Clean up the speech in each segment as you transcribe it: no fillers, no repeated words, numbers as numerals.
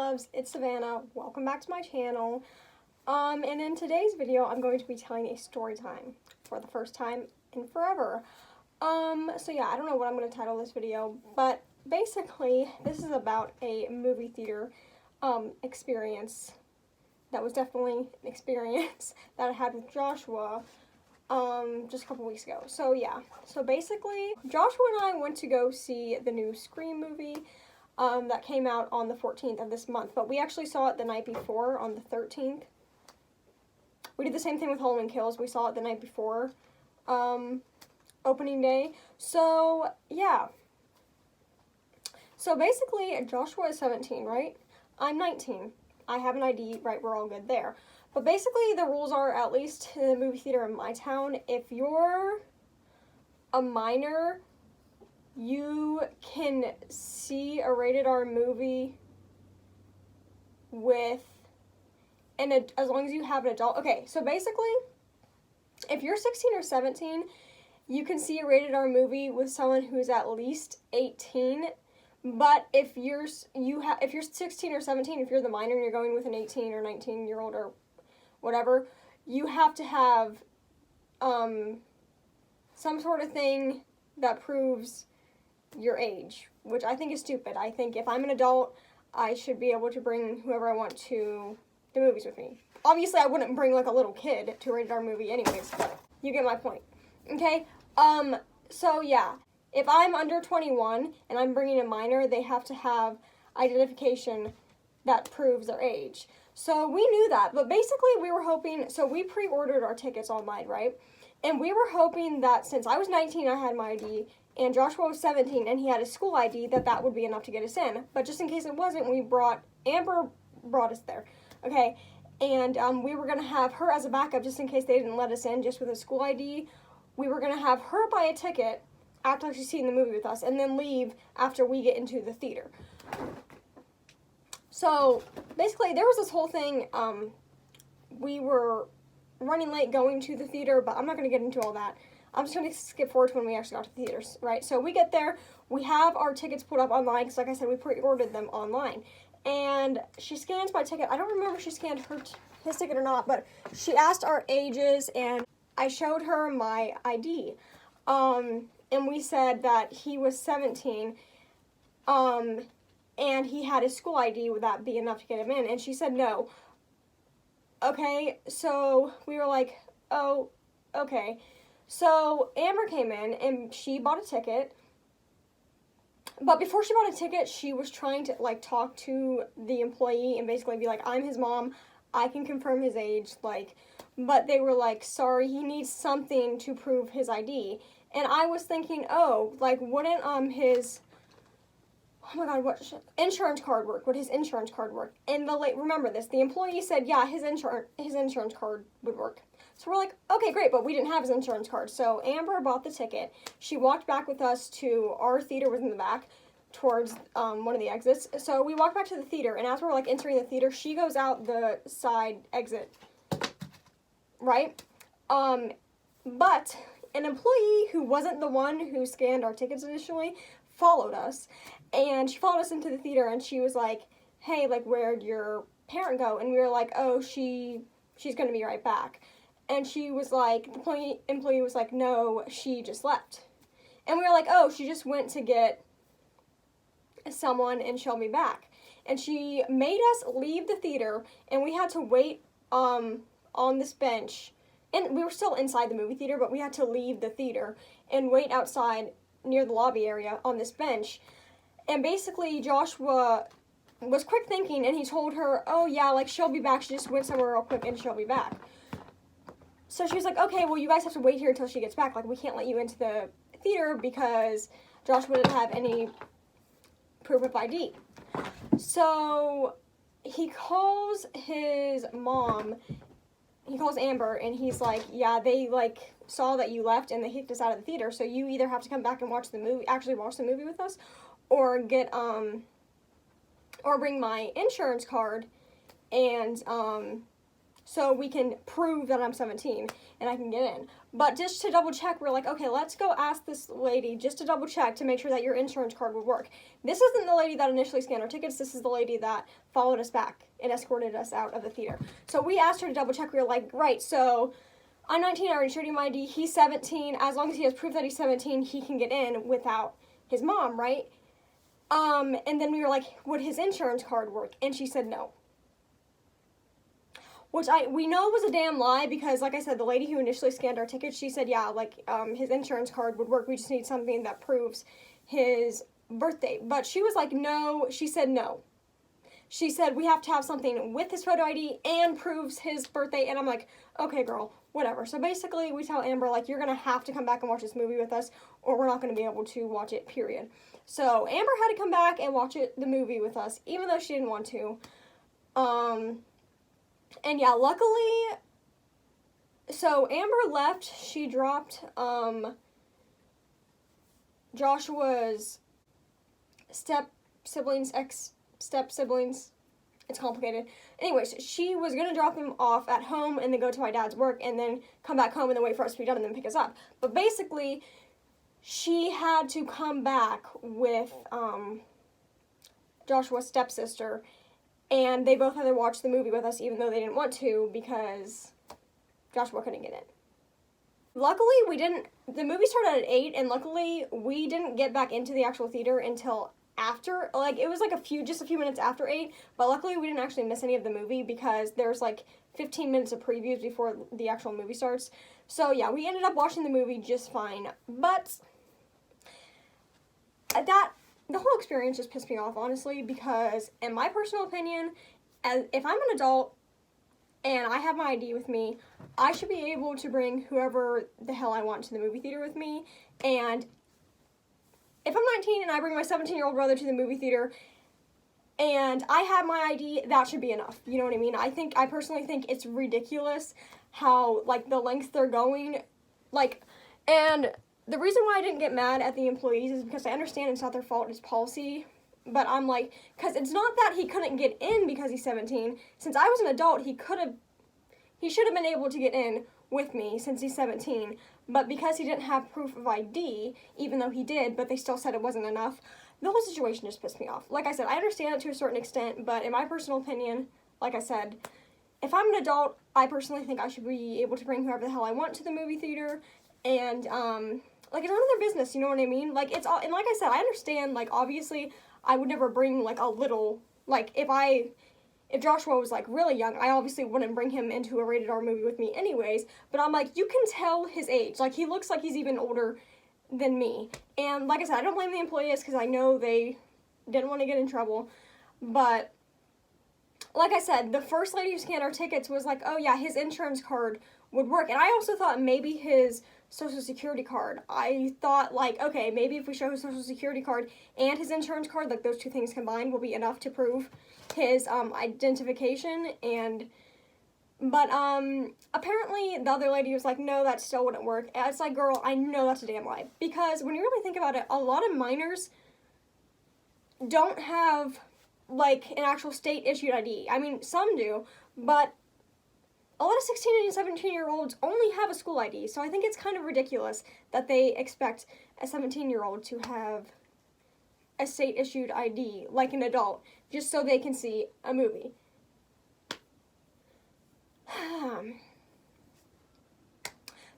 loves, it's Savannah. Welcome back to my channel. And in today's video, I'm going to be telling a story time for the first time in forever. So yeah, I don't know what I'm going to title this video, but basically, this is about a movie theater experience that was definitely an experience that I had with Joshua just a couple weeks ago. So yeah, so basically, Joshua and I went to go see the new Scream movie that came out on the 14th of this month, but we actually saw it the night before on the 13th. We did the same thing with Halloween Kills. We saw it the night before opening day. So yeah. So basically, Joshua is 17, right? I'm 19. I have an ID, right? We're all good there. But basically, the rules are, at least in the movie theater in my town, if you're a minor, you can see a rated R movie with as long as you have an adult. Okay, so basically, if you're 16 or 17, you can see a rated R movie with someone who's at least 18. But if you're 16 or 17, if you're the minor and you're going with an 18 or 19-year-old or whatever, you have to have some sort of thing that proves your age, which I think is stupid. I think if I'm an adult, I should be able to bring whoever I want to the movies with me. Obviously, I wouldn't bring like a little kid to a rated R movie anyways, but you get my point. Okay? So yeah, if I'm under 21 and I'm bringing a minor, they have to have identification that proves their age. So we knew that, but basically we were hoping, so we pre-ordered our tickets online, right? And we were hoping that since I was 19, I had my ID, and Joshua was 17, and he had a school ID, that would be enough to get us in. But just in case it wasn't, Amber brought us there, okay? And we were going to have her as a backup just in case they didn't let us in just with a school ID. We were going to have her buy a ticket after she's seen the movie with us, and then leave after we get into the theater. So basically, there was this whole thing, we were running late going to the theater, but I'm not going to get into all that. I'm just going to skip forward to when we actually got to the theaters, right? So we get there, we have our tickets pulled up online, because like I said, we pre-ordered them online. And she scans my ticket. I don't remember if she scanned his ticket or not, but she asked our ages, and I showed her my ID. And we said that he was 17, and he had his school ID. Would that be enough to get him in? And she said no. Okay, so we were like, oh, okay. So Amber came in, and she bought a ticket. But before she bought a ticket, she was trying to, like, talk to the employee and basically be like, I'm his mom. I can confirm his age, like, but they were like, sorry, he needs something to prove his ID. And I was thinking, oh, like, wouldn't his, oh my God, what insurance card work? Would his insurance card work? And remember this, the employee said, yeah, his insurance card would work. So we're like, okay, great, but we didn't have his insurance card. So Amber bought the ticket. She walked back with us to our theater was in the back towards one of the exits. So we walked back to the theater, and as we're like entering the theater, she goes out the side exit, right? But an employee who wasn't the one who scanned our tickets initially followed us, and she followed us into the theater, and she was like, hey, like, where'd your parent go? And we were like, oh, she's gonna be right back. And she was like, the employee was like, no, she just left. And we were like, oh, she just went to get someone and she'll be back. And she made us leave the theater, and we had to wait on this bench. And we were still inside the movie theater, but we had to leave the theater and wait outside near the lobby area on this bench. And basically, Joshua was quick thinking, and he told her, oh yeah, like, she'll be back. She just went somewhere real quick and she'll be back. So she was like, okay, well, you guys have to wait here until she gets back. Like, we can't let you into the theater because Joshua didn't have any proof of ID. So he calls his mom. He calls Amber, and he's like, yeah, they, like, saw that you left, and they kicked us out of the theater, so you either have to come back and watch the movie with us, or or bring my insurance card, and so we can prove that I'm 17 and I can get in. But just to double check, we're like, okay, let's go ask this lady just to double check to make sure that your insurance card would work. This isn't the lady that initially scanned our tickets. This is the lady that followed us back and escorted us out of the theater. So we asked her to double check. We were like, right, so I'm 19, I already showed you my ID. He's 17. As long as he has proof that he's 17, he can get in without his mom, right? And then we were like, would his insurance card work? And she said no. Which we know was a damn lie because, like I said, the lady who initially scanned our tickets, she said, yeah, like, his insurance card would work. We just need something that proves his birthday. But she was like, no. She said no. She said, we have to have something with his photo ID and proves his birthday. And I'm like, okay, girl, whatever. So basically, we tell Amber, like, you're going to have to come back and watch this movie with us, or we're not going to be able to watch it, period. So Amber had to come back and watch the movie with us, even though she didn't want to. And yeah, luckily, so Amber left. She dropped Joshua's step siblings. It's complicated. Anyways, she was going to drop him off at home and then go to my dad's work and then come back home and then wait for us to be done and then pick us up. But basically, she had to come back with Joshua's stepsister, and they both had to watch the movie with us even though they didn't want to because Joshua couldn't get in. Luckily, the movie started at 8, and luckily, we didn't get back into the actual theater until after, like, it was like just a few minutes after 8, but luckily we didn't actually miss any of the movie because there's like 15 minutes of previews before the actual movie starts. So yeah, we ended up watching the movie just fine, but the whole experience just pissed me off, honestly, because in my personal opinion, if I'm an adult and I have my ID with me, I should be able to bring whoever the hell I want to the movie theater with me, and if I'm 19 and I bring my 17-year-old brother to the movie theater and I have my ID, that should be enough. You know what I mean? I personally think it's ridiculous how, like, the length they're going, like, and the reason why I didn't get mad at the employees is because I understand it's not their fault, it's policy, but I'm like, because it's not that he couldn't get in because he's 17. Since I was an adult, he should have been able to get in with me since he's 17, but because he didn't have proof of ID, even though he did, but they still said it wasn't enough, the whole situation just pissed me off. Like I said, I understand it to a certain extent, but in my personal opinion, like I said, if I'm an adult, I personally think I should be able to bring whoever the hell I want to the movie theater, and, like, it's none of their business, you know what I mean? Like, it's all, and like I said, I understand, like, obviously, I would never bring, like, a little, like, if Joshua was, like, really young, I obviously wouldn't bring him into a rated R movie with me anyways, but I'm like, you can tell his age. Like, he looks like he's even older than me. And like I said, I don't blame the employees because I know they didn't want to get in trouble, but like I said, the first lady who scanned our tickets was like, oh yeah, his insurance card would work. And I also thought maybe his social security card. I thought, like, okay, maybe if we show his social security card and his insurance card, like, those two things combined will be enough to prove his identification. But apparently the other lady was like, no, that still wouldn't work. And it's like, girl, I know that's a damn lie, because when you really think about it, a lot of minors don't have, like, an actual state issued ID. I mean, some do, but a lot of 16 and 17-year-olds only have a school ID, so I think it's kind of ridiculous that they expect a 17-year-old to have a state-issued ID, like an adult, just so they can see a movie.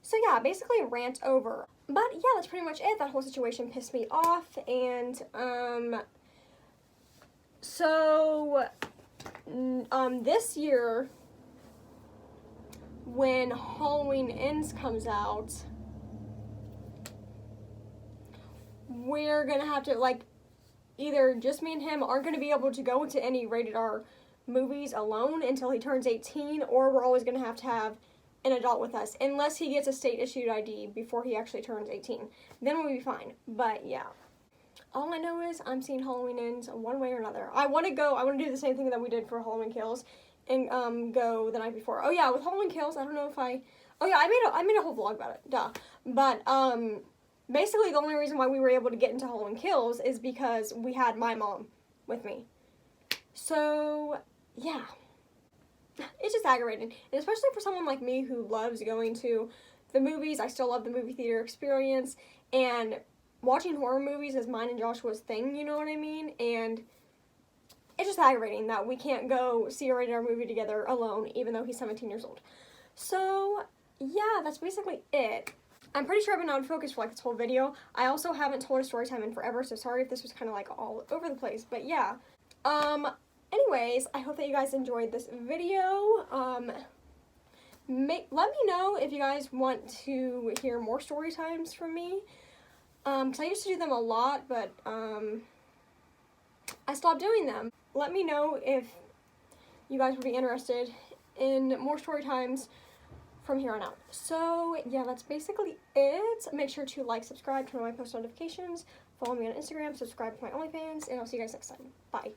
So yeah, basically rant over. But yeah, that's pretty much it. That whole situation pissed me off, and, so, this year, when Halloween Ends comes out, we're gonna have to, like, either just me and him aren't gonna be able to go into any rated R movies alone until he turns 18, or we're always gonna have to have an adult with us, unless he gets a state-issued ID before he actually turns 18. Then we'll be fine. But yeah. All I know is I'm seeing Halloween Ends one way or another. I want to do the same thing that we did for Halloween Kills and go the night before. Oh yeah, with Halloween Kills, I don't know if I made a whole vlog about it. Duh. But basically the only reason why we were able to get into Halloween Kills is because we had my mom with me. So, yeah. it's just aggravating. And especially for someone like me who loves going to the movies. I still love the movie theater experience, and watching horror movies is mine and Joshua's thing, you know what I mean? And it's just aggravating that we can't go see a rated R movie together alone, even though he's 17 years old. So, yeah, that's basically it. I'm pretty sure I've been out of focus for like this whole video. I also haven't told a story time in forever, so sorry if this was kind of like all over the place, but yeah. Anyways, I hope that you guys enjoyed this video. Let me know if you guys want to hear more story times from me. Because I used to do them a lot, but I stopped doing them. Let me know if you guys would be interested in more story times from here on out. So yeah, that's basically it. Make sure to like, subscribe, turn on my post notifications, follow me on Instagram, subscribe to my OnlyFans, and I'll see you guys next time. Bye.